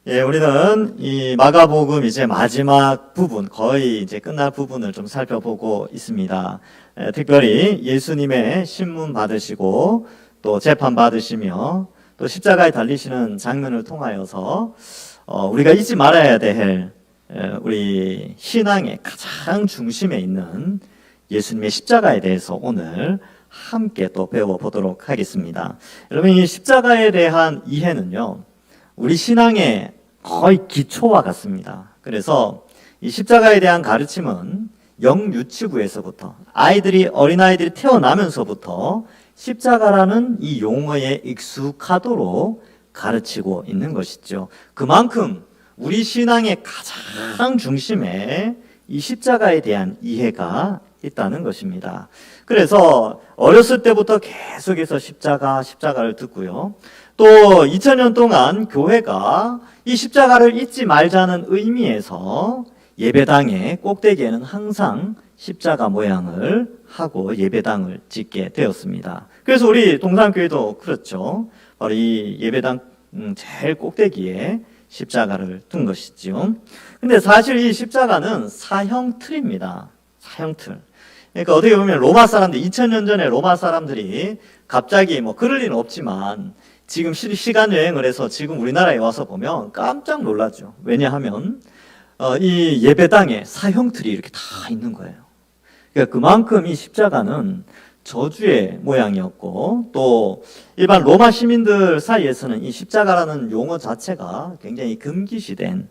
예, 우리는 이 마가복음 이제 마지막 부분, 거의 이제 끝날 부분을 좀 살펴보고 있습니다. 특별히 예수님의 신문 받으시고 또 재판 받으시며 또 십자가에 달리시는 장면을 통하여서 우리가 잊지 말아야 될 우리 신앙의 가장 중심에 있는 예수님의 십자가에 대해서 오늘 함께 또 배워보도록 하겠습니다. 여러분, 이 십자가에 대한 이해는요, 우리 신앙의 거의 기초와 같습니다. 그래서 이 십자가에 대한 가르침은 영유치부에서부터 어린아이들이 태어나면서부터 십자가라는 이 용어에 익숙하도록 가르치고 있는 것이죠. 그만큼 우리 신앙의 가장 중심에 이 십자가에 대한 이해가 있다는 것입니다. 그래서 어렸을 때부터 계속해서 십자가를 듣고요. 또 2000년 동안 교회가 이 십자가를 잊지 말자는 의미에서 예배당의 꼭대기에는 항상 십자가 모양을 하고 예배당을 짓게 되었습니다. 그래서 우리 동산교회도 그렇죠. 바로 이 예배당 제일 꼭대기에 십자가를 둔 것이지요. 근데 사실 이 십자가는 사형틀입니다. 사형틀. 그러니까 어떻게 보면 2000년 전에 로마 사람들이 갑자기 그럴 리는 없지만 지금 시간 여행을 해서 지금 우리나라에 와서 보면 깜짝 놀라죠. 왜냐하면 이 예배당에 사형틀이 이렇게 다 있는 거예요. 그러니까 그만큼 이 십자가는 저주의 모양이었고, 또 일반 로마 시민들 사이에서는 이 십자가라는 용어 자체가 굉장히 금기시된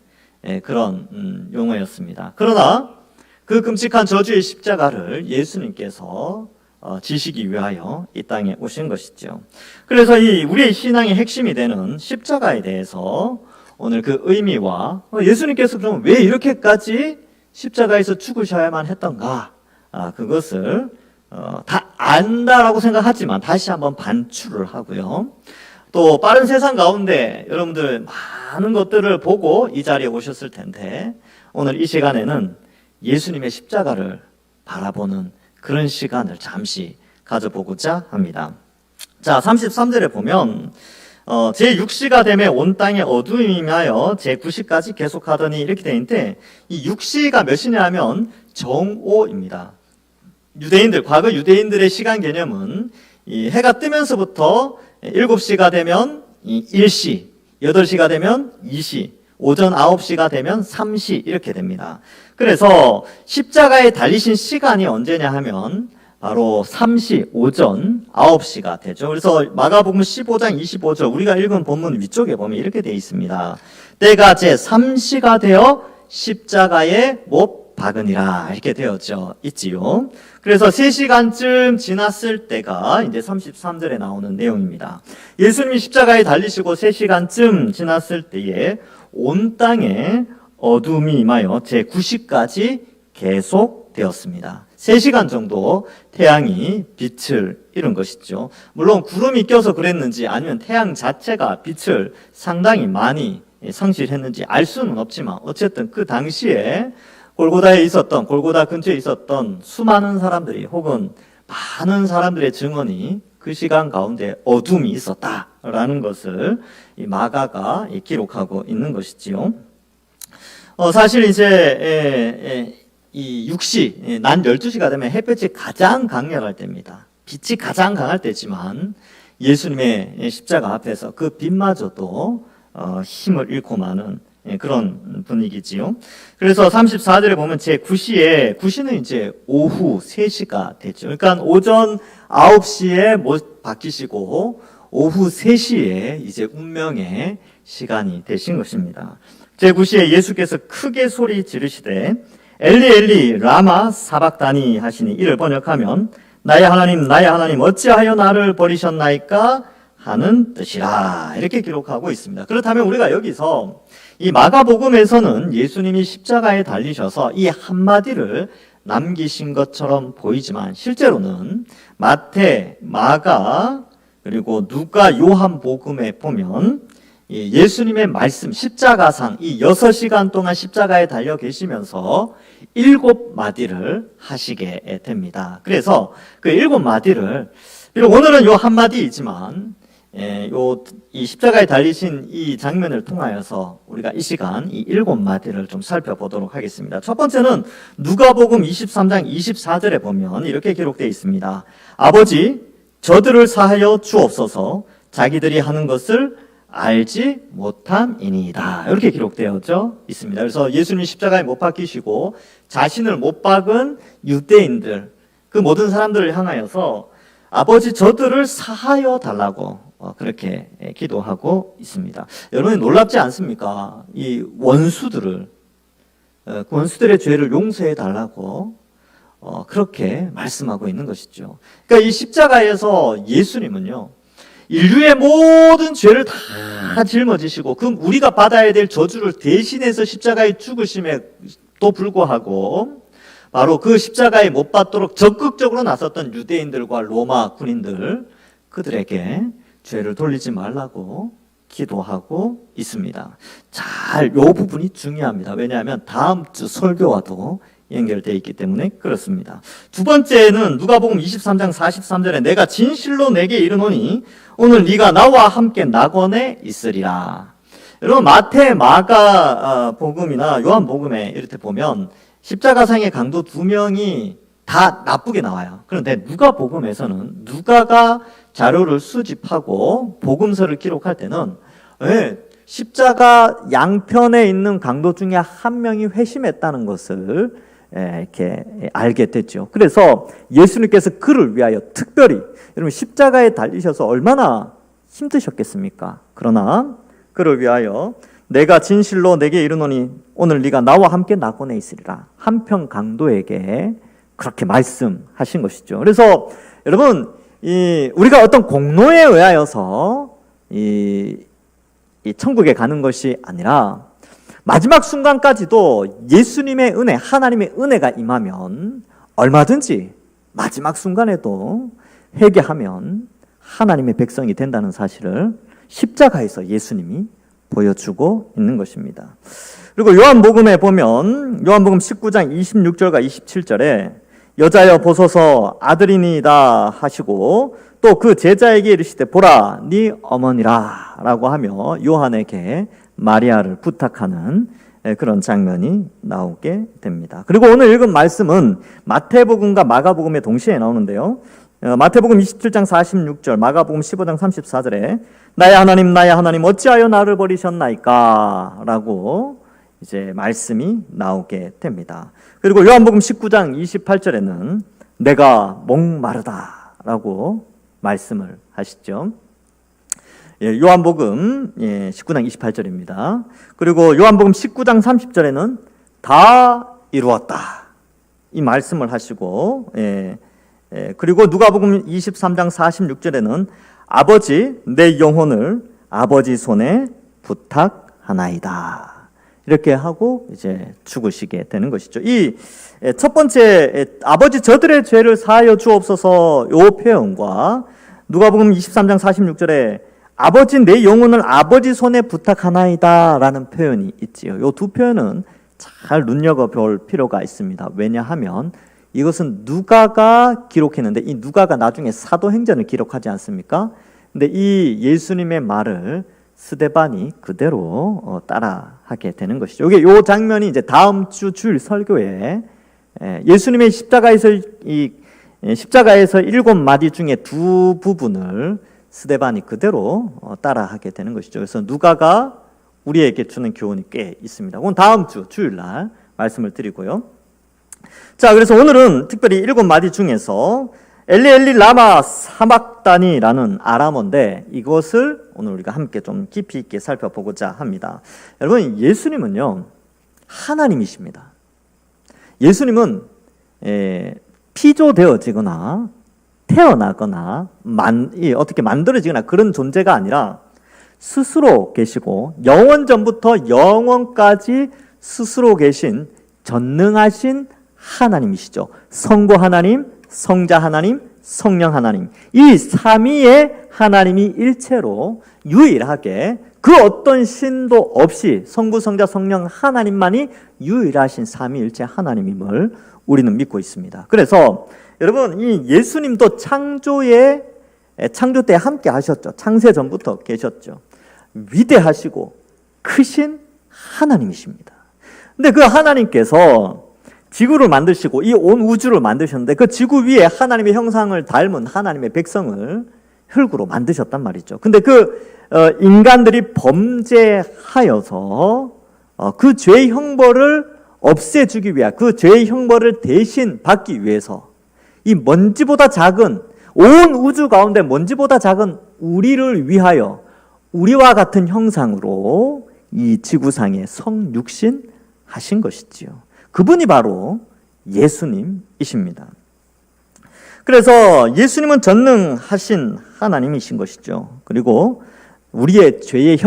그런 용어였습니다. 그러나 그 끔찍한 저주의 십자가를 예수님께서 지시기 위하여 이 땅에 오신 것이죠. 그래서 이 우리의 신앙의 핵심이 되는 십자가에 대해서 오늘 그 의미와 예수님께서 그럼 왜 이렇게까지 십자가에서 죽으셔야만 했던가, 그것을 다 안다라고 생각하지만 다시 한번 반추를 하고요. 또 빠른 세상 가운데 여러분들 많은 것들을 보고 이 자리에 오셨을 텐데 오늘 이 시간에는 예수님의 십자가를 바라보는 그런 시간을 잠시 가져보고자 합니다. 자, 33절에 보면 제6시가 되매 온 땅에 어두움이 임하여 제9시까지 계속하더니 이렇게 되어 있는데, 이 6시가 몇 시냐면 정오입니다. 과거 유대인들의 시간 개념은 이 해가 뜨면서부터 7시가 되면 1시, 8시가 되면 2시, 오전 9시가 되면 3시 이렇게 됩니다. 그래서 십자가에 달리신 시간이 언제냐 하면 바로 3시, 오전 9시가 되죠. 그래서 마가복음 15장 25절 우리가 읽은 본문 위쪽에 보면 이렇게 되어 있습니다. 때가 제3시가 되어 십자가에 못 박으니라 이렇게 되었죠. 있지요. 그래서 3시간쯤 지났을 때가 이제 33절에 나오는 내용입니다. 예수님이 십자가에 달리시고 3시간쯤 지났을 때에 온 땅에 어둠이 임하여 제9시까지 계속되었습니다. 3시간 정도 태양이 빛을 잃은 것이죠. 물론 구름이 껴서 그랬는지 아니면 태양 자체가 빛을 상당히 많이 상실했는지 알 수는 없지만 어쨌든 그 당시에 골고다 근처에 있었던 수많은 사람들이 혹은 많은 사람들의 증언이 그 시간 가운데 어둠이 있었다라는 것을 이 마가가 기록하고 있는 것이지요. 사실 이제 이 6시, 낮 12시가 되면 햇볕이 가장 강렬할 때입니다. 빛이 가장 강할 때지만 예수님의 십자가 앞에서 그 빛마저도 힘을 잃고 마는 그런 분위기지요. 그래서 34절에 보면 제9시에, 9시는 이제 오후 3시가 됐죠. 그러니까 오전 9시에 못 박히시고 오후 3시에 이제 운명의 시간이 되신 것입니다. 제9시에 예수께서 크게 소리 지르시되 엘리 엘리 라마 사박다니 하시니 이를 번역하면 나의 하나님 어찌하여 나를 버리셨나이까 하는 뜻이라 이렇게 기록하고 있습니다. 그렇다면 우리가 여기서 이 마가복음에서는 예수님이 십자가에 달리셔서 이 한마디를 남기신 것처럼 보이지만 실제로는 마태, 마가, 그리고 누가, 요한복음에 보면 예수님의 말씀, 십자가상 이 6시간 동안 십자가에 달려 계시면서 7마디를 하시게 됩니다. 그래서 그 7마디를 비록 오늘은 요 한마디이지만 이 십자가에 달리신 이 장면을 통하여서 우리가 이 시간 이 7마디를 좀 살펴보도록 하겠습니다. 첫 번째는 누가복음 23장 24절에 보면 이렇게 기록되어 있습니다. 아버지, 저들을 사하여 주옵소서. 자기들이 하는 것을 알지 못함이니이다. 이렇게 기록되어 있습니다. 그래서 예수님이 십자가에 못 박히시고 자신을 못 박은 유대인들, 그 모든 사람들을 향하여서 아버지, 저들을 사하여 달라고 그렇게 기도하고 있습니다. 여러분 놀랍지 않습니까? 이 원수들의 죄를 용서해 달라고 그렇게 말씀하고 있는 것이죠. 그러니까 이 십자가에서 예수님은요, 인류의 모든 죄를 다 짊어지시고 그 우리가 받아야 될 저주를 대신해서 십자가에 죽으심에도 불구하고 바로 그 십자가에 못 박도록 적극적으로 나섰던 유대인들과 로마 군인들, 그들에게 죄를 돌리지 말라고 기도하고 있습니다. 이 부분이 중요합니다. 왜냐하면 다음 주 설교와도 연결되어 있기 때문에 그렇습니다. 두 번째는 누가복음 23장 43절에 내가 진실로 내게 이르노니 오늘 네가 나와 함께 낙원에 있으리라. 여러분 마태, 마가 복음이나 요한 복음에 이렇게 보면 십자가상의 강도 2명이 다 나쁘게 나와요. 그런데 누가복음에서는 누가가 자료를 수집하고 복음서를 기록할 때는 십자가 양편에 있는 강도 중에 한 명이 회심했다는 것을 이렇게 알게 됐죠. 그래서 예수님께서 그를 위하여 특별히, 여러분 십자가에 달리셔서 얼마나 힘드셨겠습니까? 그러나 그를 위하여 내가 진실로 내게 이르노니 오늘 네가 나와 함께 낙원에 있으리라. 한편 강도에게 그렇게 말씀하신 것이죠. 그래서 여러분 우리가 어떤 공로에 의하여서 이 천국에 가는 것이 아니라 마지막 순간까지도 예수님의 은혜, 하나님의 은혜가 임하면 얼마든지 마지막 순간에도 회개하면 하나님의 백성이 된다는 사실을 십자가에서 예수님이 보여주고 있는 것입니다. 그리고 요한복음에 보면 요한복음 19장 26절과 27절에 여자여 보소서 아들이니이다 하시고 또 그 제자에게 이르시되 보라 네 어머니라 라고 하며 요한에게 마리아를 부탁하는 그런 장면이 나오게 됩니다. 그리고 오늘 읽은 말씀은 마태복음과 마가복음에 동시에 나오는데요. 마태복음 27장 46절, 마가복음 15장 34절에 나의 하나님 어찌하여 나를 버리셨나이까 라고 이제 말씀이 나오게 됩니다. 그리고 요한복음 19장 28절에는 내가 목마르다 라고 말씀을 하시죠. 요한복음 19장 28절입니다. 그리고 요한복음 19장 30절에는 다 이루었다 이 말씀을 하시고 그리고 누가복음 23장 46절에는 아버지 내 영혼을 아버지 손에 부탁하나이다 이렇게 하고 이제 죽으시게 되는 것이죠. 이 첫 번째 아버지 저들의 죄를 사하여 주옵소서 요 표현과 누가복음 23장 46절에 아버지 내 영혼을 아버지 손에 부탁하나이다 라는 표현이 있지요. 요 두 표현은 잘 눈여겨볼 필요가 있습니다. 왜냐하면 이것은 누가가 기록했는데 이 누가가 나중에 사도행전을 기록하지 않습니까? 근데 이 예수님의 말을 스데반이 그대로 따라하게 되는 것이죠. 이게 요 장면이 이제 다음 주 주일 설교에 예수님의 십자가에서 7마디 중에 두 부분을 스데반이 그대로 따라하게 되는 것이죠. 그래서 누가가 우리에게 주는 교훈이 꽤 있습니다. 오늘 다음 주 주일날 말씀을 드리고요. 자, 그래서 오늘은 특별히 7마디 중에서 엘리 엘리 라마 사막다니라는 아람어인데 이것을 오늘 우리가 함께 좀 깊이 있게 살펴보고자 합니다. 여러분 예수님은요 하나님이십니다. 예수님은 피조되어지거나 태어나거나 어떻게 만들어지거나 그런 존재가 아니라 스스로 계시고 영원 전부터 영원까지 스스로 계신 전능하신 하나님이시죠. 성부 하나님, 성자 하나님, 성령 하나님 이 삼위의 하나님이 일체로 유일하게 그 어떤 신도 없이 성부, 성자, 성령 하나님만이 유일하신 삼위일체 하나님임을 우리는 믿고 있습니다. 그래서 여러분 이 예수님도 창조의 창조 때 함께 하셨죠. 창세 전부터 계셨죠. 위대하시고 크신 하나님이십니다. 근데 그 하나님께서 지구를 만드시고 이 온 우주를 만드셨는데 그 지구 위에 하나님의 형상을 닮은 하나님의 백성을 흙으로 만드셨단 말이죠. 근데 인간들이 범죄하여서 그 죄의 형벌을 없애주기 위해 그 죄의 형벌을 대신 받기 위해서 이 먼지보다 작은 온 우주 가운데 먼지보다 작은 우리를 위하여 우리와 같은 형상으로 이 지구상에 성육신 하신 것이지요. 그분이 바로 예수님이십니다. 그래서 예수님은 전능하신 하나님이신 것이죠. 그리고 우리의 죄의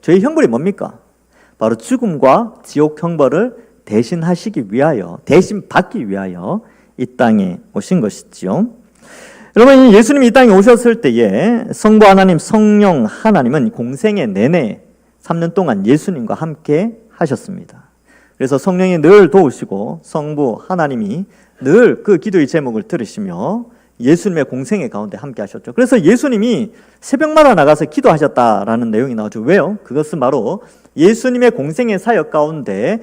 죄의 형벌이 뭡니까? 바로 죽음과 지옥 형벌을 대신하시기 위하여, 대신 받기 위하여 이 땅에 오신 것이지요. 여러분, 예수님이 이 땅에 오셨을 때에 성부 하나님, 성령 하나님은 공생애 내내 3년 동안 예수님과 함께 하셨습니다. 그래서 성령이 늘 도우시고 성부 하나님이 늘 그 기도의 제목을 들으시며 예수님의 공생애 가운데 함께 하셨죠. 그래서 예수님이 새벽마다 나가서 기도하셨다라는 내용이 나오죠. 왜요? 그것은 바로 예수님의 공생애 사역 가운데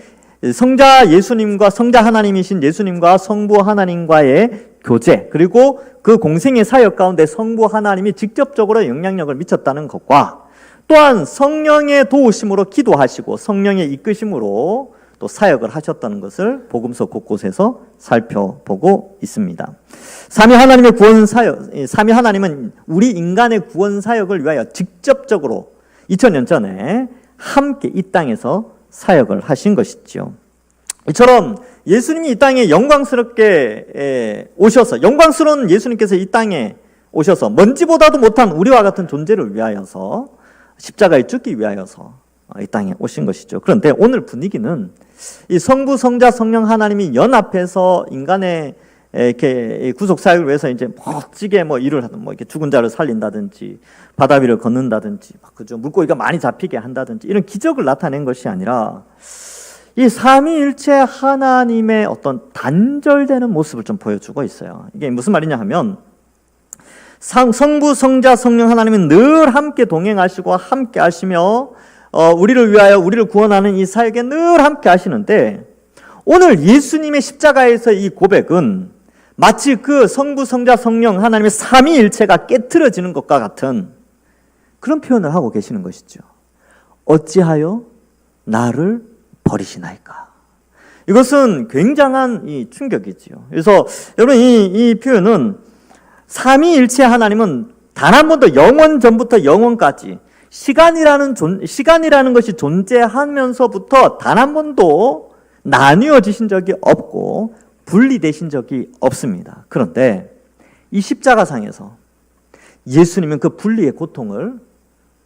성자 예수님과 성자 하나님이신 예수님과 성부 하나님과의 교제, 그리고 그 공생의 사역 가운데 성부 하나님이 직접적으로 영향력을 미쳤다는 것과 또한 성령의 도우심으로 기도하시고 성령의 이끄심으로 또 사역을 하셨다는 것을 복음서 곳곳에서 살펴보고 있습니다. 삼위 하나님의 구원 사역, 삼위 하나님은 우리 인간의 구원 사역을 위하여 직접적으로 2000년 전에 함께 이 땅에서 사역을 하신 것이죠. 이처럼 예수님이 이 땅에 영광스럽게 오셔서, 영광스러운 예수님께서 이 땅에 오셔서 먼지보다도 못한 우리와 같은 존재를 위하여서 십자가에 죽기 위하여서 이 땅에 오신 것이죠. 그런데 오늘 분위기는 이 성부, 성자, 성령 하나님이 연합해서 인간의 이렇게 구속 사역을 위해서 이제 멋지게 일을 하든 이렇게 죽은 자를 살린다든지 바다 위를 걷는다든지 그죠, 물고기가 많이 잡히게 한다든지 이런 기적을 나타낸 것이 아니라 이 삼위일체 하나님의 어떤 단절되는 모습을 좀 보여주고 있어요. 이게 무슨 말이냐 하면 성부, 성자, 성령 하나님은 늘 함께 동행하시고 함께 하시며 우리를 위하여 우리를 구원하는 이 사역에 늘 함께 하시는데 오늘 예수님의 십자가에서 이 고백은 마치 그 성부, 성자, 성령 하나님의 삼위일체가 깨트려지는 것과 같은 그런 표현을 하고 계시는 것이죠. 어찌하여 나를 버리시나이까. 이것은 굉장한 이 충격이지요. 그래서 여러분 이 표현은 삼위일체 하나님은 단 한 번도 영원 전부터 영원까지 시간이라는 것이 존재하면서부터 단 한 번도 나뉘어지신 적이 없고 분리되신 적이 없습니다. 그런데 이 십자가상에서 예수님은 그 분리의 고통을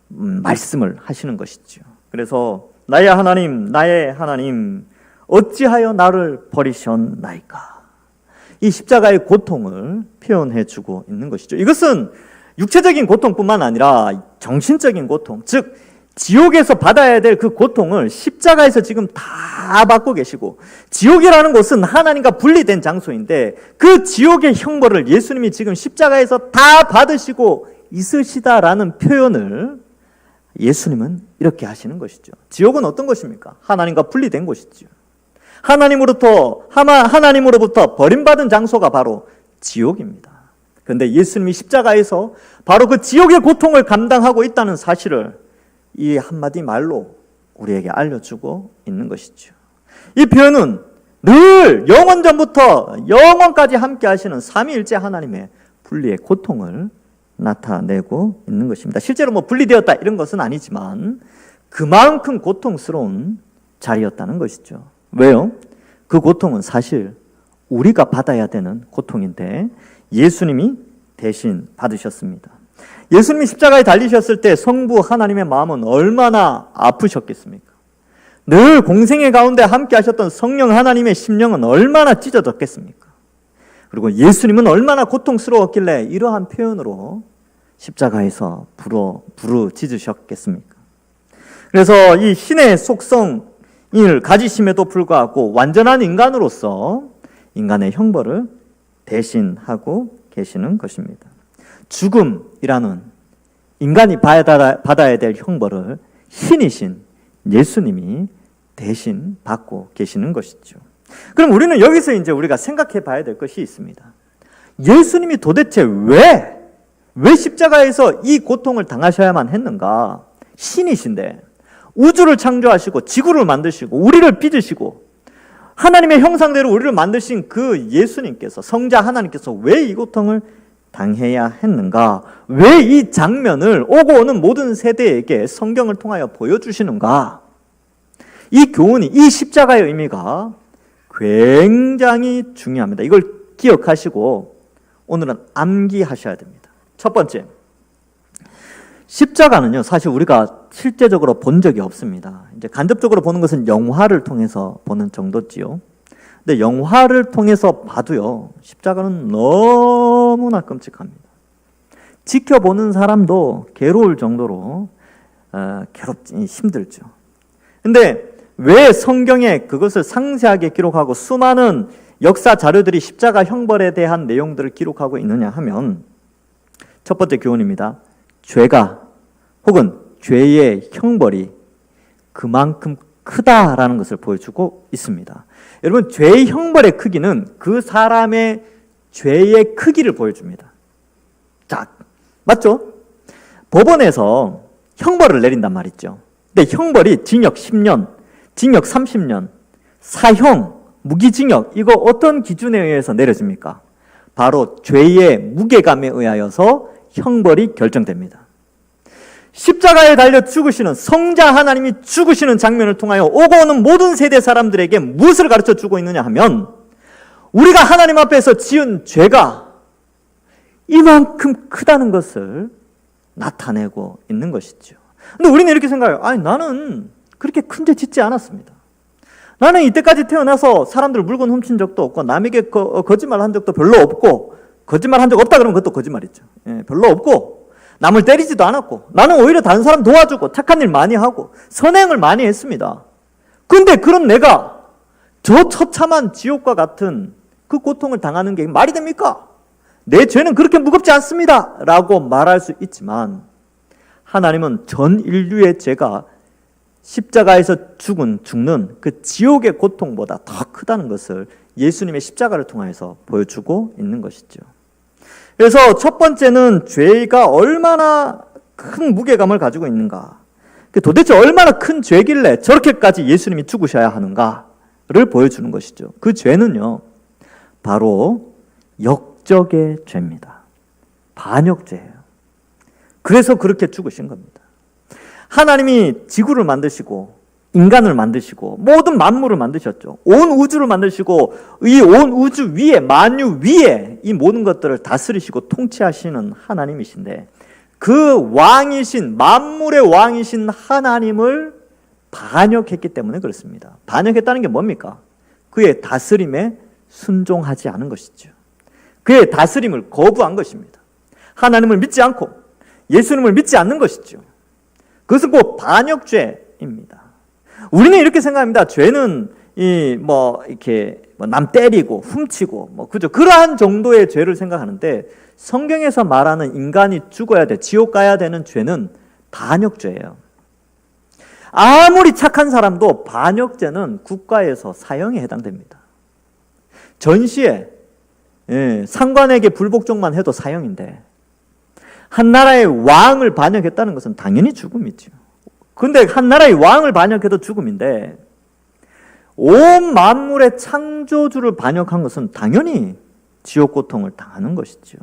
말씀을 하시는 것이죠. 그래서 나의 하나님 어찌하여 나를 버리셨나이까. 이 십자가의 고통을 표현해주고 있는 것이죠. 이것은 육체적인 고통뿐만 아니라 정신적인 고통, 즉 지옥에서 받아야 될 그 고통을 십자가에서 지금 다 받고 계시고, 지옥이라는 곳은 하나님과 분리된 장소인데 그 지옥의 형벌을 예수님이 지금 십자가에서 다 받으시고 있으시다라는 표현을 예수님은 이렇게 하시는 것이죠. 지옥은 어떤 것입니까? 하나님과 분리된 곳이죠. 하나님으로부터 버림받은 장소가 바로 지옥입니다. 그런데 예수님이 십자가에서 바로 그 지옥의 고통을 감당하고 있다는 사실을 이 한마디 말로 우리에게 알려주고 있는 것이죠. 이 표현은 늘 영원 전부터 영원까지 함께 하시는 삼위일체 하나님의 분리의 고통을 나타내고 있는 것입니다. 실제로 분리되었다 이런 것은 아니지만 그만큼 고통스러운 자리였다는 것이죠. 왜요? 그 고통은 사실 우리가 받아야 되는 고통인데 예수님이 대신 받으셨습니다. 예수님이 십자가에 달리셨을 때 성부 하나님의 마음은 얼마나 아프셨겠습니까? 늘 공생애 가운데 함께 하셨던 성령 하나님의 심령은 얼마나 찢어졌겠습니까? 그리고 예수님은 얼마나 고통스러웠길래 이러한 표현으로 십자가에서 부르짖으셨겠습니까? 그래서 이 신의 속성을 가지심에도 불구하고 완전한 인간으로서 인간의 형벌을 대신하고 계시는 것입니다. 죽음이라는 인간이 받아야 될 형벌을 신이신 예수님이 대신 받고 계시는 것이죠. 그럼 우리는 여기서 이제 우리가 생각해 봐야 될 것이 있습니다. 예수님이 도대체 왜 십자가에서 이 고통을 당하셔야만 했는가? 신이신데 우주를 창조하시고 지구를 만드시고 우리를 빚으시고 하나님의 형상대로 우리를 만드신 그 예수님께서, 성자 하나님께서 왜 이 고통을 당해야 했는가? 왜 이 장면을 오고 오는 모든 세대에게 성경을 통하여 보여주시는가? 이 교훈이, 이 십자가의 의미가 굉장히 중요합니다. 이걸 기억하시고 오늘은 암기하셔야 됩니다. 첫 번째, 십자가는요, 사실 우리가 실제적으로 본 적이 없습니다. 이제 간접적으로 보는 것은 영화를 통해서 보는 정도지요. 근데 영화를 통해서 봐도요, 십자가는 너무나 끔찍합니다. 지켜보는 사람도 괴로울 정도로 괴롭지, 힘들죠. 근데 왜 성경에 그것을 상세하게 기록하고 수많은 역사 자료들이 십자가 형벌에 대한 내용들을 기록하고 있느냐 하면, 첫 번째 교훈입니다. 죄가 혹은 죄의 형벌이 그만큼 크다라는 것을 보여주고 있습니다. 여러분, 죄의 형벌의 크기는 그 사람의 죄의 크기를 보여줍니다. 자, 맞죠? 법원에서 형벌을 내린단 말이죠. 근데 형벌이 징역 10년, 징역 30년, 사형, 무기징역, 이거 어떤 기준에 의해서 내려집니까? 바로 죄의 무게감에 의하여서 형벌이 결정됩니다. 십자가에 달려 죽으시는 성자 하나님이 죽으시는 장면을 통하여 오고 오는 모든 세대 사람들에게 무엇을 가르쳐 주고 있느냐 하면, 우리가 하나님 앞에서 지은 죄가 이만큼 크다는 것을 나타내고 있는 것이죠. 근데 우리는 이렇게 생각해요. 아니, 나는 그렇게 큰 죄 짓지 않았습니다. 나는 이때까지 태어나서 사람들 물건 훔친 적도 없고, 남에게 거짓말 한 적도 별로 없고, 거짓말 한 적 없다 그러면 그것도 거짓말이죠. 별로 없고, 남을 때리지도 않았고, 나는 오히려 다른 사람 도와주고 착한 일 많이 하고 선행을 많이 했습니다. 근데 그런 내가 저 처참한 지옥과 같은 그 고통을 당하는 게 말이 됩니까? 내 죄는 그렇게 무겁지 않습니다 라고 말할 수 있지만, 하나님은 전 인류의 죄가 십자가에서 죽는 그 지옥의 고통보다 더 크다는 것을 예수님의 십자가를 통해서 보여주고 있는 것이죠. 그래서 첫 번째는 죄가 얼마나 큰 무게감을 가지고 있는가, 도대체 얼마나 큰 죄길래 저렇게까지 예수님이 죽으셔야 하는가를 보여주는 것이죠. 그 죄는요, 바로 역적의 죄입니다. 반역죄예요. 그래서 그렇게 죽으신 겁니다. 하나님이 지구를 만드시고 인간을 만드시고 모든 만물을 만드셨죠. 온 우주를 만드시고 이 온 우주 위에, 만유 위에 이 모든 것들을 다스리시고 통치하시는 하나님이신데, 그 왕이신, 만물의 왕이신 하나님을 반역했기 때문에 그렇습니다. 반역했다는 게 뭡니까? 그의 다스림에 순종하지 않은 것이죠. 그의 다스림을 거부한 것입니다. 하나님을 믿지 않고 예수님을 믿지 않는 것이죠. 그것은 곧 반역죄입니다. 우리는 이렇게 생각합니다. 죄는 이렇게 남 때리고 훔치고 그죠, 그러한 정도의 죄를 생각하는데, 성경에서 말하는 인간이 죽어야 돼, 지옥 가야 되는 죄는 반역죄예요. 아무리 착한 사람도 반역죄는 국가에서 사형에 해당됩니다. 전시에 상관에게 불복종만 해도 사형인데, 한 나라의 왕을 반역했다는 것은 당연히 죽음이죠. 근데 한 나라의 왕을 반역해도 죽음인데, 온 만물의 창조주를 반역한 것은 당연히 지옥 고통을 당하는 것이죠.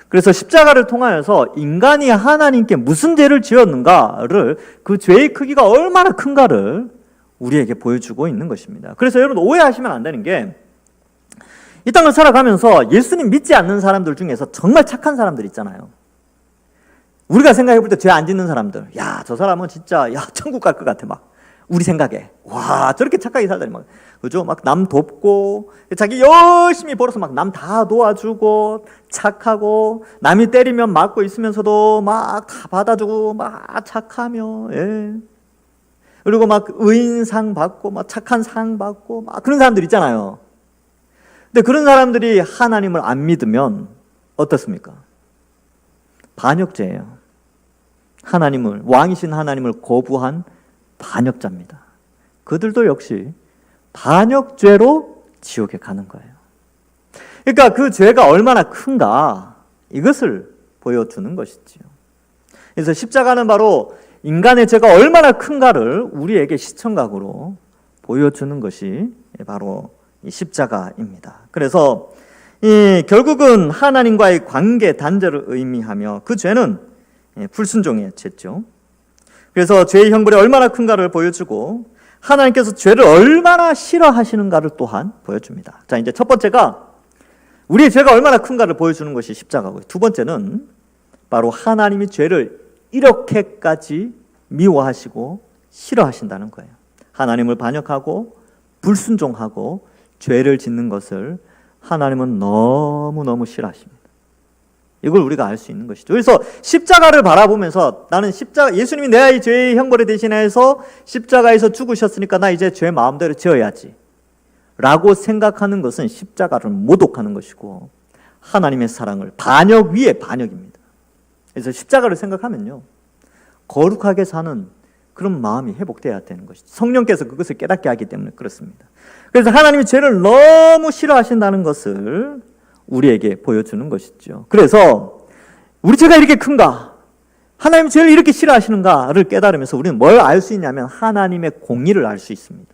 그래서 십자가를 통하여서 인간이 하나님께 무슨 죄를 지었는가를, 그 죄의 크기가 얼마나 큰가를 우리에게 보여주고 있는 것입니다. 그래서 여러분, 오해하시면 안 되는 게, 이 땅을 살아가면서 예수님 믿지 않는 사람들 중에서 정말 착한 사람들 있잖아요. 우리가 생각해 볼 때 죄 안 짓는 사람들, 야, 저 사람은 진짜 천국 갈 것 같아, 막 우리 생각에. 와, 저렇게 착하게 살다니, 막 그죠? 막 남 돕고 자기 열심히 벌어서 막 남 다 도와주고 착하고, 남이 때리면 맞고 있으면서도 막 다 받아주고 막 착하며, 그리고 막 의인상 받고 막 착한 상 받고 막 그런 사람들 있잖아요. 근데 그런 사람들이 하나님을 안 믿으면 어떻습니까? 반역죄예요. 하나님을, 왕이신 하나님을 거부한 반역자입니다. 그들도 역시 반역죄로 지옥에 가는 거예요. 그러니까 그 죄가 얼마나 큰가 이것을 보여주는 것이지요. 그래서 십자가는 바로 인간의 죄가 얼마나 큰가를 우리에게 시청각으로 보여주는 것이 바로 이 십자가입니다. 그래서 결국은 하나님과의 관계 단절을 의미하며 그 죄는 불순종의 죄죠. 그래서 죄의 형벌이 얼마나 큰가를 보여주고 하나님께서 죄를 얼마나 싫어하시는가를 또한 보여줍니다. 자, 이제 첫 번째가 우리의 죄가 얼마나 큰가를 보여주는 것이 십자가고요. 두 번째는 바로 하나님이 죄를 이렇게까지 미워하시고 싫어하신다는 거예요. 하나님을 반역하고 불순종하고 죄를 짓는 것을 하나님은 너무너무 싫어하십니다. 이걸 우리가 알 수 있는 것이죠. 그래서 십자가를 바라보면서 나는 예수님이 내 죄의 형벌을 대신해서 십자가에서 죽으셨으니까 나 이제 죄 마음대로 지어야지 라고 생각하는 것은 십자가를 모독하는 것이고 하나님의 사랑을 반역 위에 반역입니다. 그래서 십자가를 생각하면요, 거룩하게 사는 그런 마음이 회복돼야 되는 것이죠. 성령께서 그것을 깨닫게 하기 때문에 그렇습니다. 그래서 하나님이 죄를 너무 싫어하신다는 것을 우리에게 보여주는 것이죠. 그래서 우리 죄가 이렇게 큰가? 하나님이 죄를 이렇게 싫어하시는가를 깨달으면서 우리는 뭘 알 수 있냐면 하나님의 공의를 알 수 있습니다.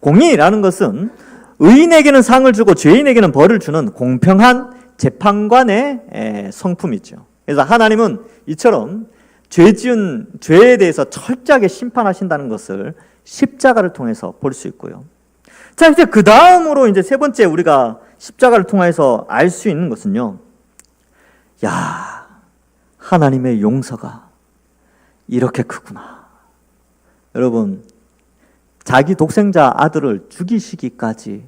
공의라는 것은 의인에게는 상을 주고 죄인에게는 벌을 주는 공평한 재판관의 성품이죠. 그래서 하나님은 이처럼 죄에 대해서 철저하게 심판하신다는 것을 십자가를 통해서 볼 수 있고요. 자, 이제 그 다음으로 이제 세 번째 우리가 십자가를 통해서 알 수 있는 것은요, 야, 하나님의 용서가 이렇게 크구나. 여러분, 자기 독생자 아들을 죽이시기까지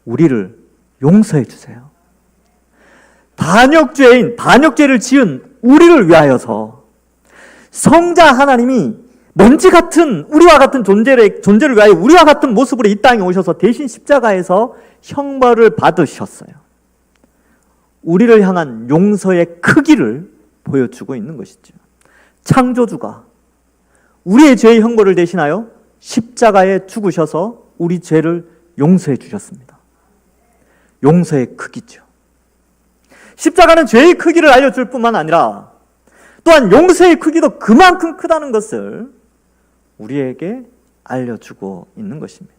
우리를 용서해 주세요. 반역죄를 지은 우리를 위하여서 성자 하나님이 먼지 같은 우리와 같은 존재를 위하여 우리와 같은 모습으로 이 땅에 오셔서 대신 십자가에서 형벌을 받으셨어요. 우리를 향한 용서의 크기를 보여주고 있는 것이죠. 창조주가 우리의 죄의 형벌을 대신하여 십자가에 죽으셔서 우리 죄를 용서해 주셨습니다. 용서의 크기죠. 십자가는 죄의 크기를 알려줄 뿐만 아니라 또한 용서의 크기도 그만큼 크다는 것을 우리에게 알려주고 있는 것입니다.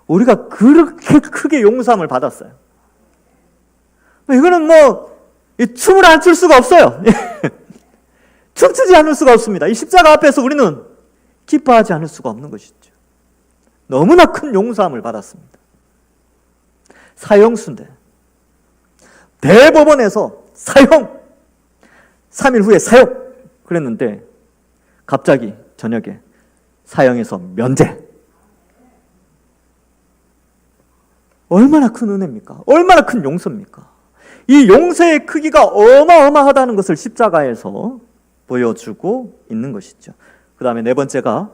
우리가 그렇게 크게 용서함을 받았어요. 이거는 춤을 안 출 수가 없어요. 춤추지 않을 수가 없습니다. 이 십자가 앞에서 우리는 기뻐하지 않을 수가 없는 것이죠. 너무나 큰 용서함을 받았습니다. 사형수인데 대법원에서 사형 3일 후에 사형 그랬는데 갑자기 저녁에 사형에서 면제. 얼마나 큰 은혜입니까? 얼마나 큰 용서입니까? 이 용서의 크기가 어마어마하다는 것을 십자가에서 보여주고 있는 것이죠. 그 다음에 네 번째가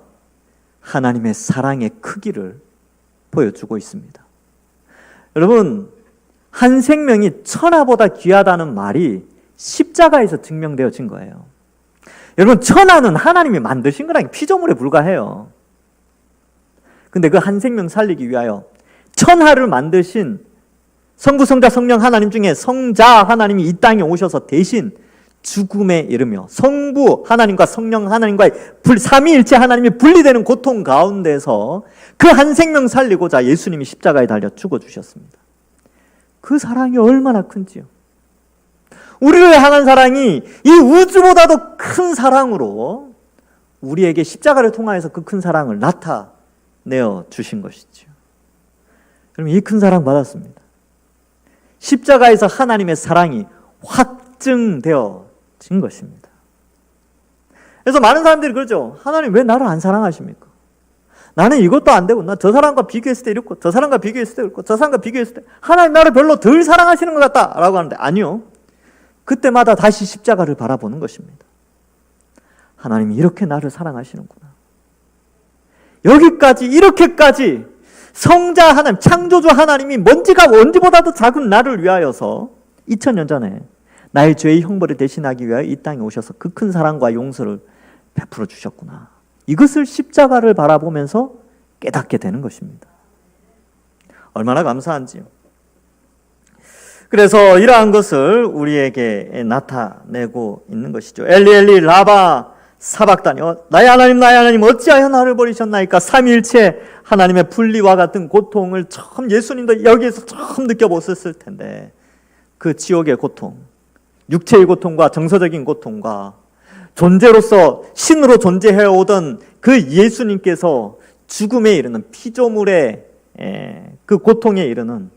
하나님의 사랑의 크기를 보여주고 있습니다. 여러분, 한 생명이 천하보다 귀하다는 말이 십자가에서 증명되어진 거예요. 여러분, 천하는 하나님이 만드신 거랑 피조물에 불과해요. 근데 그 한 생명 살리기 위하여 천하를 만드신 성부, 성자, 성령 하나님 중에 성자 하나님이 이 땅에 오셔서 대신 죽음에 이르며 성부 하나님과 성령 하나님과의 삼위일체 하나님이 분리되는 고통 가운데서 그 한 생명 살리고자 예수님이 십자가에 달려 죽어주셨습니다. 그 사랑이 얼마나 큰지요. 우리를 향한 사랑이 이 우주보다도 큰 사랑으로 우리에게 십자가를 통하여서 그 큰 사랑을 나타내어 주신 것이죠. 그럼 이 큰 사랑 받았습니다. 십자가에서 하나님의 사랑이 확증되어진 것입니다. 그래서 많은 사람들이 그러죠. 하나님 왜 나를 안 사랑하십니까? 나는 이것도 안 되고 나 저 사람과 비교했을 때 이렇고 저 사람과 비교했을 때 이렇고 저 사람과 비교했을 때 하나님 나를 별로 덜 사랑하시는 것 같다 라고 하는데 아니요. 그때마다 다시 십자가를 바라보는 것입니다. 하나님이 이렇게 나를 사랑하시는구나. 여기까지 이렇게까지 성자 하나님, 창조주 하나님이 먼지보다도 작은 나를 위하여서 2000년 전에 나의 죄의 형벌을 대신하기 위하여 이 땅에 오셔서 그 큰 사랑과 용서를 베풀어 주셨구나. 이것을 십자가를 바라보면서 깨닫게 되는 것입니다. 얼마나 감사한지요. 그래서 이러한 것을 우리에게 나타내고 있는 것이죠. 엘리 엘리 라바 사박다니, 나의 하나님 어찌하여 나를 버리셨나이까. 삼위일체 하나님의 분리와 같은 고통을 처음 예수님도 여기에서 처음 느껴보셨을 텐데, 그 지옥의 고통, 육체의 고통과 정서적인 고통과 존재로서 신으로 존재해오던 그 예수님께서 죽음에 이르는 피조물의 그 고통에 이르는,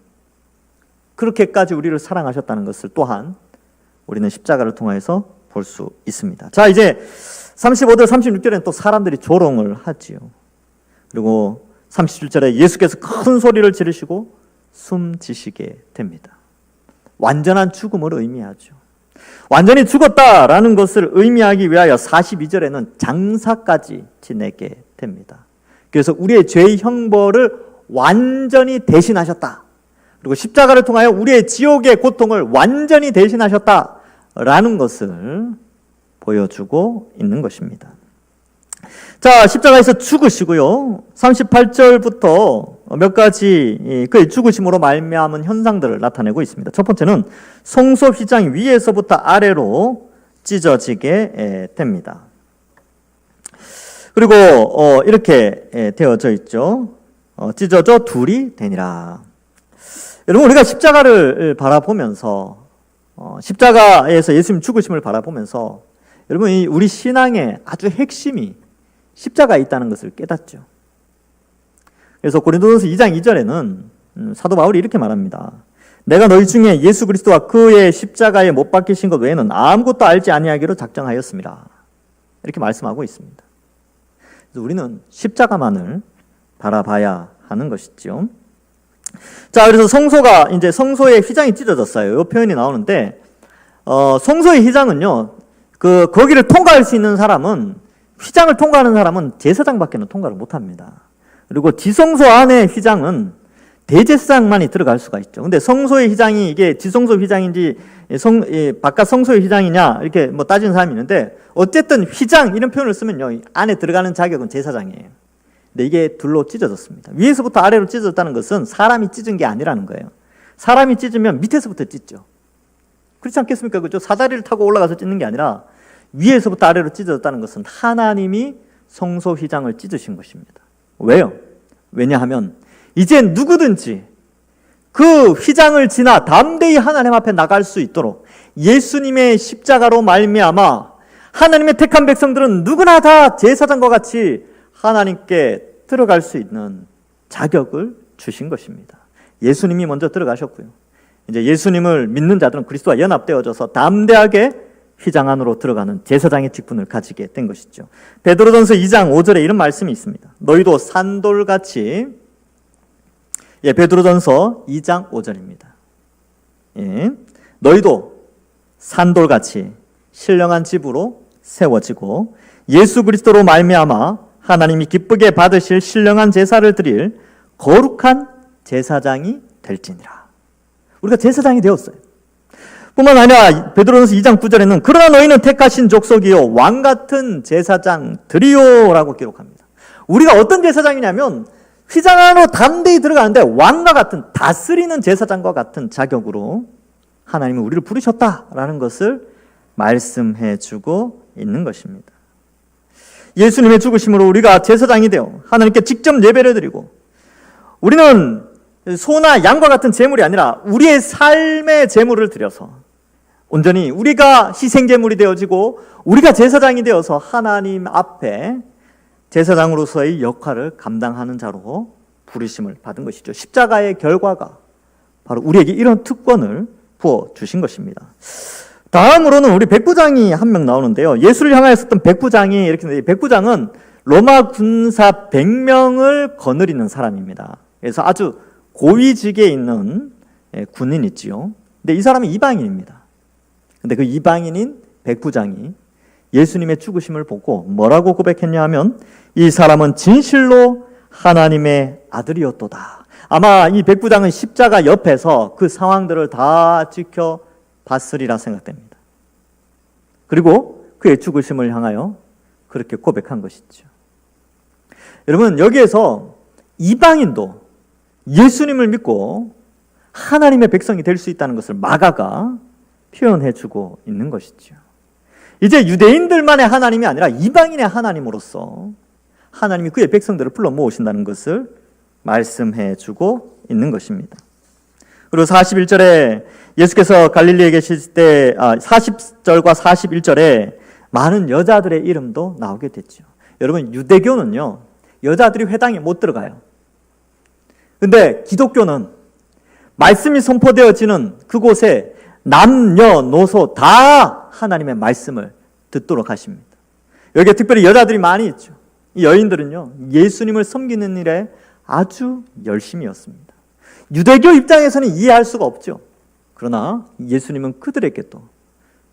그렇게까지 우리를 사랑하셨다는 것을 또한 우리는 십자가를 통해서 볼 수 있습니다. 자, 이제 35절 36절에는 또 사람들이 조롱을 하지요. 그리고 37절에 예수께서 큰 소리를 지르시고 숨지시게 됩니다. 완전한 죽음을 의미하죠. 완전히 죽었다라는 것을 의미하기 위하여 42절에는 장사까지 지내게 됩니다. 그래서 우리의 죄의 형벌을 완전히 대신하셨다. 그리고 십자가를 통하여 우리의 지옥의 고통을 완전히 대신하셨다라는 것을 보여주고 있는 것입니다. 자, 십자가에서 죽으시고요. 38절부터 몇 가지 그의 죽으심으로 말미암은 현상들을 나타내고 있습니다. 첫 번째는 성소 휘장이 위에서부터 아래로 찢어지게 됩니다. 그리고 이렇게 되어져 있죠. 찢어져 둘이 되니라. 여러분, 우리가 십자가를 바라보면서 십자가에서 예수님 죽으심을 바라보면서 여러분, 우리 신앙의 아주 핵심이 십자가에 있다는 것을 깨닫죠. 그래서 고린도전서 2장 2절에는 사도 바울이 이렇게 말합니다. 내가 너희 중에 예수 그리스도와 그의 십자가에 못 박히신 것 외에는 아무것도 알지 아니하기로 작정하였습니다. 이렇게 말씀하고 있습니다. 그래서 우리는 십자가만을 바라봐야 하는 것이죠. 자, 그래서 성소의 휘장이 찢어졌어요. 이 표현이 나오는데, 성소의 휘장은요, 거기를 통과할 수 있는 사람은, 휘장을 통과하는 사람은 제사장밖에는 통과를 못 합니다. 그리고 지성소 안의 휘장은 대제사장만이 들어갈 수가 있죠. 근데 성소의 휘장이 이게 지성소 휘장인지 바깥 성소의 휘장이냐 이렇게 뭐 따지는 사람이 있는데, 어쨌든 휘장 이런 표현을 쓰면요, 안에 들어가는 자격은 제사장이에요. 근데 이게 둘로 찢어졌습니다. 위에서부터 아래로 찢어졌다는 것은 사람이 찢은 게 아니라는 거예요. 사람이 찢으면 밑에서부터 찢죠. 그렇지 않겠습니까? 그죠? 사다리를 타고 올라가서 찢는 게 아니라 위에서부터 아래로 찢어졌다는 것은 하나님이 성소 휘장을 찢으신 것입니다. 왜요? 왜냐하면 이제 누구든지 그 휘장을 지나 담대히 하나님 앞에 나갈 수 있도록 예수님의 십자가로 말미암아 하나님의 택한 백성들은 누구나 다 제사장과 같이 하나님께 들어갈 수 있는 자격을 주신 것입니다. 예수님이 먼저 들어가셨고요. 이제 예수님을 믿는 자들은 그리스도와 연합되어져서 담대하게 휘장 안으로 들어가는 제사장의 직분을 가지게 된 것이죠. 베드로전서 2장 5절에 이런 말씀이 있습니다. 너희도 산돌같이, 베드로전서 2장 5절입니다. 너희도 산돌같이 신령한 집으로 세워지고 예수 그리스도로 말미암아 하나님이 기쁘게 받으실 신령한 제사를 드릴 거룩한 제사장이 될지니라. 우리가 제사장이 되었어요. 뿐만 아니라 베드로전서 2장 9절에는 그러나 너희는 택하신 족속이요 왕같은 제사장들이요 라고 기록합니다. 우리가 어떤 제사장이냐면 휘장 안으로 담대히 들어가는데 왕과 같은, 다스리는 제사장과 같은 자격으로 하나님이 우리를 부르셨다라는 것을 말씀해 주고 있는 것입니다. 예수님의 죽으심으로 우리가 제사장이 되어 하나님께 직접 예배를 드리고, 우리는 소나 양과 같은 제물이 아니라 우리의 삶의 제물을 드려서 온전히 우리가 희생제물이 되어지고 우리가 제사장이 되어서 하나님 앞에 제사장으로서의 역할을 감당하는 자로 부르심을 받은 것이죠. 십자가의 결과가 바로 우리에게 이런 특권을 부어주신 것입니다. 다음으로는 우리 백부장이 한 명 나오는데요. 예수를 향하여 썼던 백부장이 이렇게 있는데, 백부장은 로마 군사 100명을 거느리는 사람입니다. 그래서 아주 고위직에 있는 군인이지요. 근데 이 사람은 이방인입니다. 근데 그 이방인인 백부장이 예수님의 죽으심을 보고 뭐라고 고백했냐 하면, 이 사람은 진실로 하나님의 아들이었도다. 아마 이 백부장은 십자가 옆에서 그 상황들을 다 지켜 봤으리라 생각됩니다. 그리고 그의 죽으심을 향하여 그렇게 고백한 것이죠. 여러분, 여기에서 이방인도 예수님을 믿고 하나님의 백성이 될 수 있다는 것을 마가가 표현해주고 있는 것이죠. 이제 유대인들만의 하나님이 아니라 이방인의 하나님으로서 하나님이 그의 백성들을 불러 모으신다는 것을 말씀해주고 있는 것입니다. 그리고 41절에 예수께서 갈릴리에 계실 때 40절과 41절에 많은 여자들의 이름도 나오게 됐죠. 여러분, 유대교는요, 여자들이 회당에 못 들어가요. 근데 기독교는 말씀이 선포되어지는 그곳에 남녀노소 다 하나님의 말씀을 듣도록 하십니다. 여기에 특별히 여자들이 많이 있죠. 이 여인들은요, 예수님을 섬기는 일에 아주 열심이었습니다. 유대교 입장에서는 이해할 수가 없죠. 그러나 예수님은 그들에게도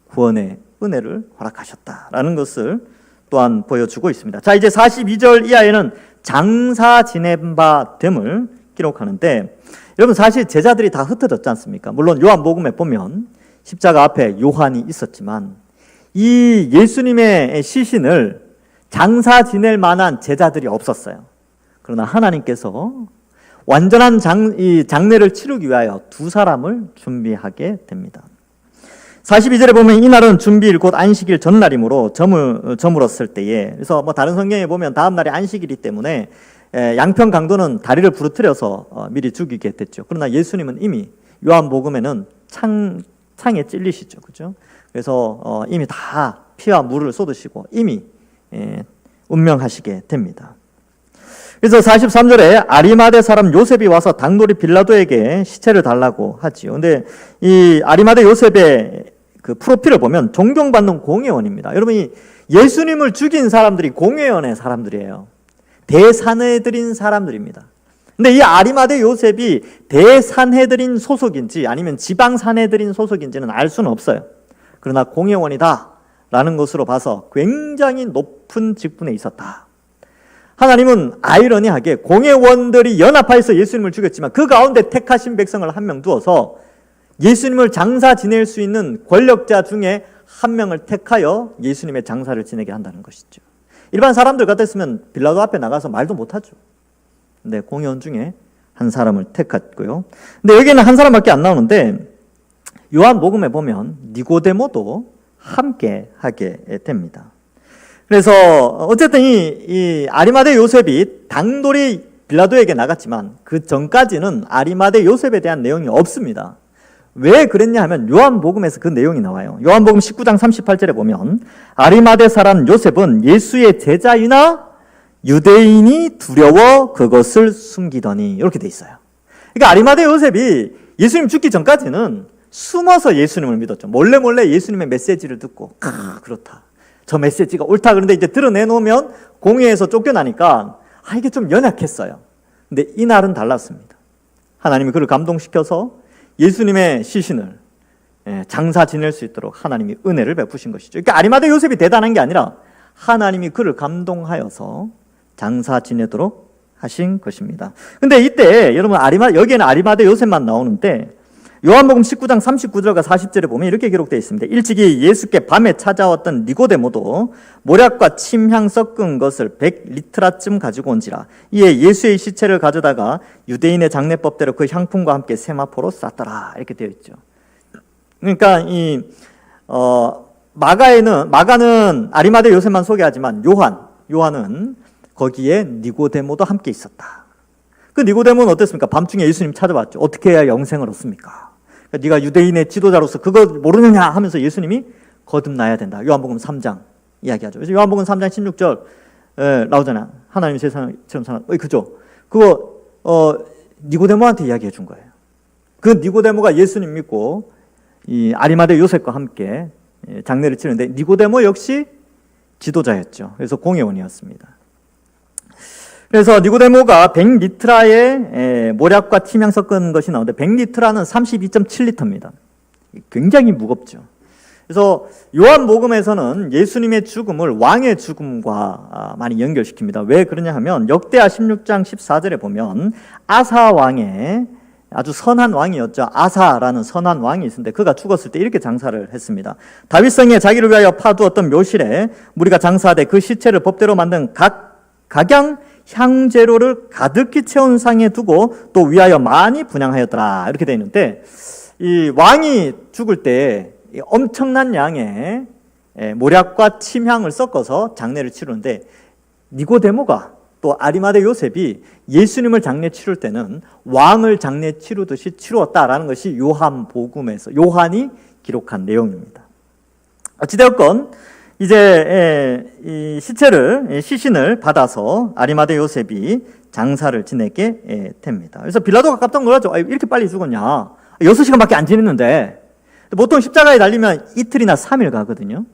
구원의 은혜를 허락하셨다라는 것을 또한 보여주고 있습니다. 자, 이제 42절 이하에는 장사 지낸 바 됨을 기록하는데, 여러분, 사실 제자들이 다 흩어졌지 않습니까? 물론 요한복음에 보면 십자가 앞에 요한이 있었지만 이 예수님의 시신을 장사 지낼 만한 제자들이 없었어요. 그러나 하나님께서 완전한 장례를 치르기 위하여 두 사람을 준비하게 됩니다. 42절에 보면 이날은 주일일 곧 안식일 전날이므로 저물었을 때에, 그래서 다른 성경에 보면 다음 날이 안식일이기 때문에 양평 강도는 다리를 부러뜨려서 미리 죽이게 됐죠. 그러나 예수님은 이미 요한복음에는 창에 찔리시죠, 그죠? 그래서 이미 다 피와 물을 쏟으시고 이미 운명하시게 됩니다. 그래서 43절에 아리마대 사람 요셉이 와서 당돌이 빌라도에게 시체를 달라고 하지요. 근데 이 아리마대 요셉의 그 프로필을 보면 존경받는 공회원입니다. 여러분, 이 예수님을 죽인 사람들이 공회원의 사람들이에요. 대산해드린 사람들입니다. 근데 이 아리마대 요셉이 대산해드린 소속인지 아니면 지방산해드린 소속인지는 알 수는 없어요. 그러나 공회원이다 라는 것으로 봐서 굉장히 높은 직분에 있었다. 하나님은 아이러니하게 공회원들이 연합하여서 예수님을 죽였지만 그 가운데 택하신 백성을 한 명 두어서 예수님을 장사 지낼 수 있는 권력자 중에 한 명을 택하여 예수님의 장사를 지내게 한다는 것이죠. 일반 사람들 같았으면 빌라도 앞에 나가서 말도 못하죠. 근데 공회원 중에 한 사람을 택했고요. 근데 여기는 한 사람밖에 안 나오는데 요한복음에 보면 니고데모도 함께 하게 됩니다. 그래서 어쨌든 이 아리마대 요셉이 당돌이 빌라도에게 나갔지만 그 전까지는 아리마대 요셉에 대한 내용이 없습니다. 왜 그랬냐 하면 요한복음에서 그 내용이 나와요. 요한복음 19장 38절에 보면 아리마대 사람 요셉은 예수의 제자이나 유대인이 두려워 그것을 숨기더니, 이렇게 돼 있어요. 그러니까 아리마대 요셉이 예수님 죽기 전까지는 숨어서 예수님을 믿었죠. 몰래 예수님의 메시지를 듣고 그렇다, 저 메시지가 옳다. 그런데 이제 드러내놓으면 공회에서 쫓겨나니까 이게 좀 연약했어요. 근데 이날은 달랐습니다. 하나님이 그를 감동시켜서 예수님의 시신을 장사 지낼 수 있도록 하나님이 은혜를 베푸신 것이죠. 그러니까 아리마대 요셉이 대단한 게 아니라 하나님이 그를 감동하여서 장사 지내도록 하신 것입니다. 근데 이때 여러분 여기에는 아리마대 요셉만 나오는데 요한복음 19장 39절과 40절에 보면 이렇게 기록되어 있습니다. 일찍이 예수께 밤에 찾아왔던 니고데모도 모략과 침향 섞은 것을 100리트라쯤 가지고 온지라. 이에 예수의 시체를 가져다가 유대인의 장례법대로 그 향품과 함께 세마포로 쌌더라. 이렇게 되어 있죠. 그러니까 마가는 아리마대 요셉만 소개하지만 요한은 거기에 니고데모도 함께 있었다. 그 니고데모는 어땠습니까? 밤중에 예수님 찾아왔죠. 어떻게 해야 영생을 얻습니까? 그러니까 네가 유대인의 지도자로서 그거 모르느냐 하면서 예수님이 거듭나야 된다. 요한복음 3장 이야기하죠. 그래서 요한복음 3장 16절 나오잖아. 하나님이 세상처럼 사는, 그죠? 그거 니고데모한테 이야기해 준 거예요. 그 니고데모가 예수님 믿고 이 아리마대 요셉과 함께 장례를 치르는데 니고데모 역시 지도자였죠. 그래서 공회원이었습니다. 그래서 니고데모가 100리트라의 모략과 침향 섞은 것이 나오는데 100리트라는 32.7리터입니다. 굉장히 무겁죠. 그래서 요한복음에서는 예수님의 죽음을 왕의 죽음과 많이 연결시킵니다. 왜 그러냐 하면 역대하 16장 14절에 보면 아사 왕의 아주 선한 왕이었죠. 아사라는 선한 왕이 있었는데 그가 죽었을 때 이렇게 장사를 했습니다. 다윗성에 자기를 위하여 파두었던 묘실에 무리가 장사하되 그 시체를 법대로 만든 각양 향재료를 가득히 채운 상에 두고 또 위하여 많이 분향하였더라. 이렇게 되어 있는데 이 왕이 죽을 때 엄청난 양의 모략과 침향을 섞어서 장례를 치르는데 니고데모가 또 아리마대 요셉이 예수님을 장례 치를 때는 왕을 장례 치르듯이 치루었다라는 것이 요한복음에서 요한이 기록한 내용입니다. 어찌되었건 이제 이 시신을 받아서 아리마대 요셉이 장사를 지내게 됩니다. 그래서 빌라도가 깜짝 놀라죠. 이렇게 빨리 죽었냐? 6시간밖에 안 지냈는데. 보통 십자가에 달리면 이틀이나 3일 가거든요.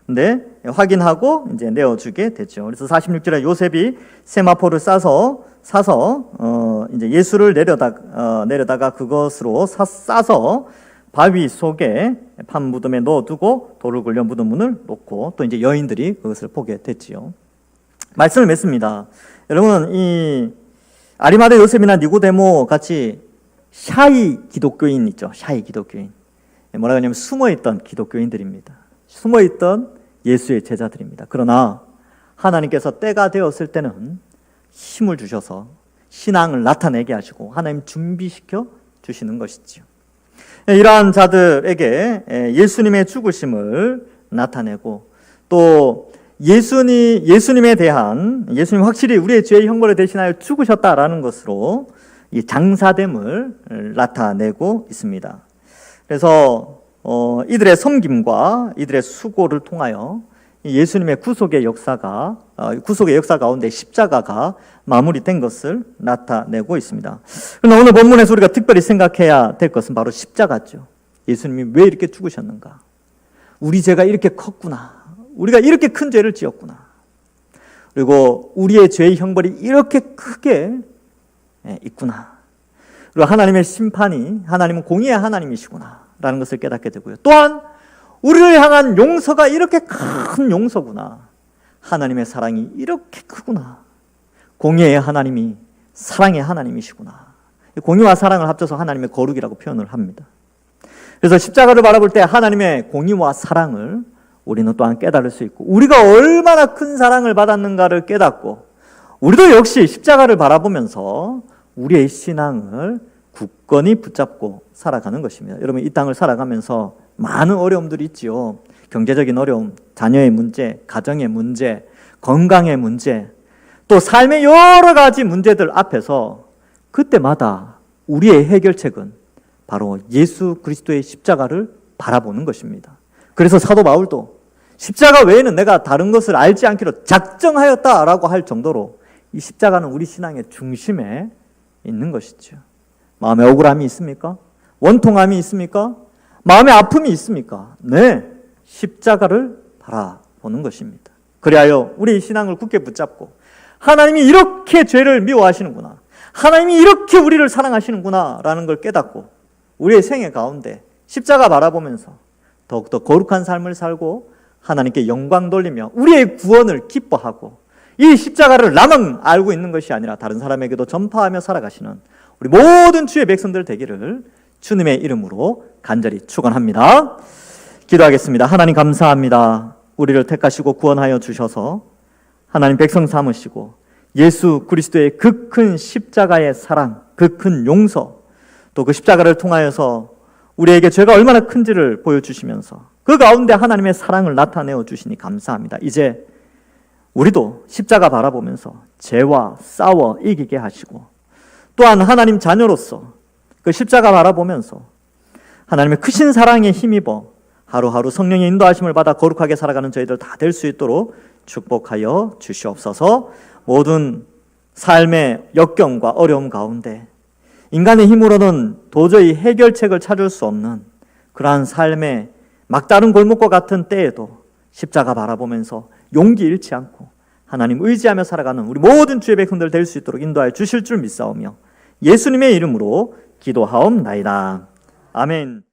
근데 확인하고 이제 내어주게 됐죠. 그래서 46절에 요셉이 세마포를 사서 이제 예수를 내려다가 그것으로 싸서 바위 속에 판 무덤에 넣어두고 돌을 굴려 무덤 문을 놓고 또 이제 여인들이 그것을 보게 됐지요. 말씀을 맺습니다. 여러분, 이 아리마대 요셉이나 니고데모 같이 샤이 기독교인 있죠. 샤이 기독교인. 뭐라고 하냐면 숨어있던 기독교인들입니다. 숨어있던 예수의 제자들입니다. 그러나 하나님께서 때가 되었을 때는 힘을 주셔서 신앙을 나타내게 하시고 하나님 준비시켜 주시는 것이지요. 이러한 자들에게 예수님의 죽으심을 나타내고 또 예수님에 대한 예수님 확실히 우리의 죄의 형벌을 대신하여 죽으셨다라는 것으로 이 장사됨을 나타내고 있습니다. 그래서 이들의 섬김과 이들의 수고를 통하여 예수님의 구속의 역사 가운데 십자가가 마무리된 것을 나타내고 있습니다. 그러나 오늘 본문에서 우리가 특별히 생각해야 될 것은 바로 십자가죠. 예수님이 왜 이렇게 죽으셨는가? 우리 죄가 이렇게 컸구나. 우리가 이렇게 큰 죄를 지었구나. 그리고 우리의 죄의 형벌이 이렇게 크게 있구나. 그리고 하나님의 심판이 하나님은 공의의 하나님이시구나 라는 것을 깨닫게 되고요. 또한 우리를 향한 용서가 이렇게 큰 용서구나. 하나님의 사랑이 이렇게 크구나. 공의의 하나님이 사랑의 하나님이시구나. 공의와 사랑을 합쳐서 하나님의 거룩이라고 표현을 합니다. 그래서 십자가를 바라볼 때 하나님의 공의와 사랑을 우리는 또한 깨달을 수 있고 우리가 얼마나 큰 사랑을 받았는가를 깨닫고 우리도 역시 십자가를 바라보면서 우리의 신앙을 굳건히 붙잡고 살아가는 것입니다. 여러분, 이 땅을 살아가면서 많은 어려움들이 있지요. 경제적인 어려움, 자녀의 문제, 가정의 문제, 건강의 문제, 또 삶의 여러 가지 문제들 앞에서 그때마다 우리의 해결책은 바로 예수 그리스도의 십자가를 바라보는 것입니다. 그래서 사도 바울도 십자가 외에는 내가 다른 것을 알지 않기로 작정하였다라고 할 정도로 이 십자가는 우리 신앙의 중심에 있는 것이죠. 마음에 억울함이 있습니까? 원통함이 있습니까? 마음의 아픔이 있습니까? 네, 십자가를 바라보는 것입니다. 그리하여 우리의 신앙을 굳게 붙잡고 하나님이 이렇게 죄를 미워하시는구나, 하나님이 이렇게 우리를 사랑하시는구나 라는 걸 깨닫고 우리의 생애 가운데 십자가 바라보면서 더욱더 거룩한 삶을 살고 하나님께 영광 돌리며 우리의 구원을 기뻐하고 이 십자가를 나만 알고 있는 것이 아니라 다른 사람에게도 전파하며 살아가시는 우리 모든 주의 백성들 되기를 주님의 이름으로 간절히 축원합니다. 기도하겠습니다. 하나님 감사합니다. 우리를 택하시고 구원하여 주셔서 하나님 백성 삼으시고 예수 그리스도의 그 큰 십자가의 사랑, 그 큰 용서, 또 그 십자가를 통하여서 우리에게 죄가 얼마나 큰지를 보여주시면서 그 가운데 하나님의 사랑을 나타내어 주시니 감사합니다. 이제 우리도 십자가 바라보면서 죄와 싸워 이기게 하시고 또한 하나님 자녀로서 그 십자가 바라보면서 하나님의 크신 사랑에 힘입어 하루하루 성령의 인도하심을 받아 거룩하게 살아가는 저희들 다 될 수 있도록 축복하여 주시옵소서. 모든 삶의 역경과 어려움 가운데 인간의 힘으로는 도저히 해결책을 찾을 수 없는 그러한 삶의 막다른 골목과 같은 때에도 십자가 바라보면서 용기 잃지 않고 하나님 의지하며 살아가는 우리 모든 주의 백성들 될 수 있도록 인도하여 주실 줄 믿사오며 예수님의 이름으로 기도하옵나이다. 아멘.